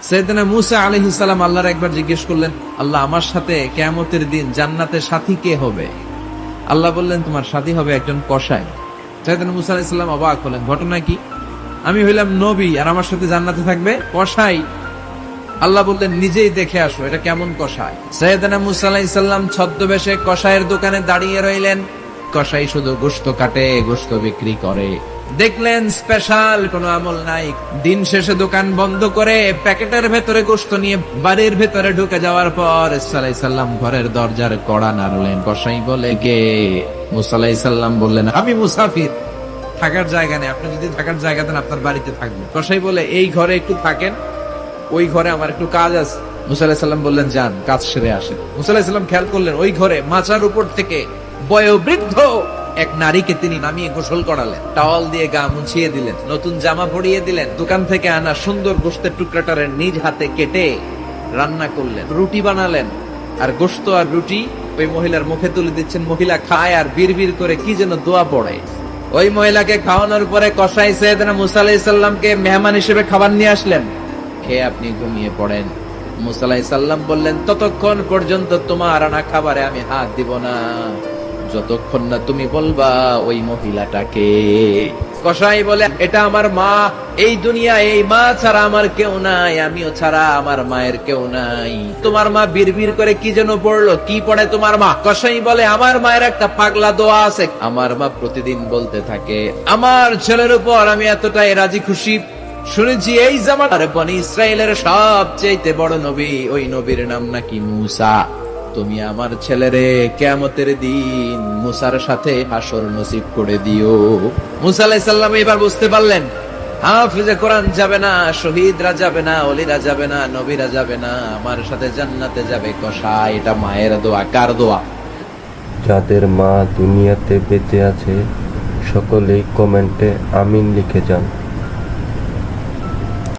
সাইয়েদনা মুসা আলাইহিস সালাম আল্লাহর একবার জিজ্ঞেস করলেন, আল্লাহ আমার সাথে কিয়ামতের দিন জান্নাতে সাথী কে হবে? আল্লাহ বললেন, তোমার সাথী হবে একজন কসাই। সাইয়েদনা মুসা আলাইহিস সালাম অবাক হলেন, ঘটনা কি? আমি হইলাম নবী আর আমার সাথে জান্নাতে থাকবে কসাই? আল্লাহ বললেন, নিজেই দেখে আসো এটা কেমন কসাই। সাইয়েদনা মুসা আলাইহিস সালাম ছদ্মবেশে কসাইয়ের দোকানে দাঁড়িয়ে রইলেন। কসাই শুধু গোশত কাটে, গোশত বিক্রি করে। দেখলেন স্পেশাল কোনো আমল নাই। দিন শেষে দোকান বন্ধ করে প্যাকেটের ভেতরে গোশত নিয়ে বাড়ির ভেতরে ঢুকে যাওয়ার পর ঈসা আলাইহিস সালাম ঘরের দরজার কড়া নাড়লেন। কসাই বলে, কে? মুসা আলাইহিস সালাম বললেন, আমি মুসাফির, থাকার জায়গা নেই, আপনি যদি থাকার জায়গা দেন আপনার বাড়িতে থাকবেন। কসাই বলে, এই ঘরে একটু থাকেন, ওই ঘরে আমার একটু কাজ আছে। মুসা আলাইহিস সালাম বললেন, যান, কাজ সেরে আসেন। মুসা আলাইহিস সালাম খেয়াল করলেন, ওই ঘরে মাচার উপর থেকে বয়োবৃদ্ধ এক নারীকে তিনি নামিয়ে গোসল করালেন, টাওয়াল দিয়ে গা মুছিয়ে দিলেন, নতুন জামা পরিয়ে দিলেন, দোকান থেকে আনা সুন্দর গোশতের টুকরাটারে নিজ হাতে কেটে রান্না করলেন, রুটি বানালেন, আর গোশত আর রুটি ওই মহিলার মুখে তুলে দিচ্ছেন। মহিলা খায় আর বিড়বিড় করে কি যেন দোয়া পড়ে। ওই মহিলাকে খাওয়ানোর পরে কসাই সাইয়েদনা মুসা আলাইহিস সালামকে মেহমান হিসেবে খাবার নিয়ে আসলেন। খেয়ে আপনি ঘুমিয়ে পড়েন। মুসা আলাইহিস সালাম বললেন, ততক্ষণ পর্যন্ত তোমার আনা খাবারে আমি হাত দিব না, যতক্ষণ না তুমি বলবা ওই মহিলাটাকে। কসাই বলে, এটা আমার মা, এই দুনিয়া এই মা ছাড়া আমার কেউ নাই, আমিও ছাড়া আমার মায়ের কেউ নাই। তোমার মা বিড়বিড় করে কি যেন পড়লো, কি পড়ে তোমার মা? কসাই বলে, আমার মায়ের একটা পাগলা দোয়া আছে, আমার মা প্রতিদিন বলতে থাকে, আমার ছেলের উপর আমি এতটাই রাজি খুশি, শুনেছি এই জামানার বনি ইসরায়েলের সবচেয়ে বড় নবী, ওই নবীর নাম নাকি মুসা। তুমি আমার ছেলেরে কিয়ামতের দিন মুসার সাথে হাসর নসিব করে দিও। মুসা আলাইহিস সালাম এবার বুঝতে পারলেন, হাফেজে কোরআন যাবে না, শহীদরা যাবে না, ওলিরা যাবে না, নবীরা যাবে না, আমার সাথে জান্নাতে যাবে কসাই। এটা মায়ের দোয়া। কার দোয়া? যাদের মা দুনিয়াতে বেঁচে আছে সকলেই কমেন্টে আমিন লিখে যান।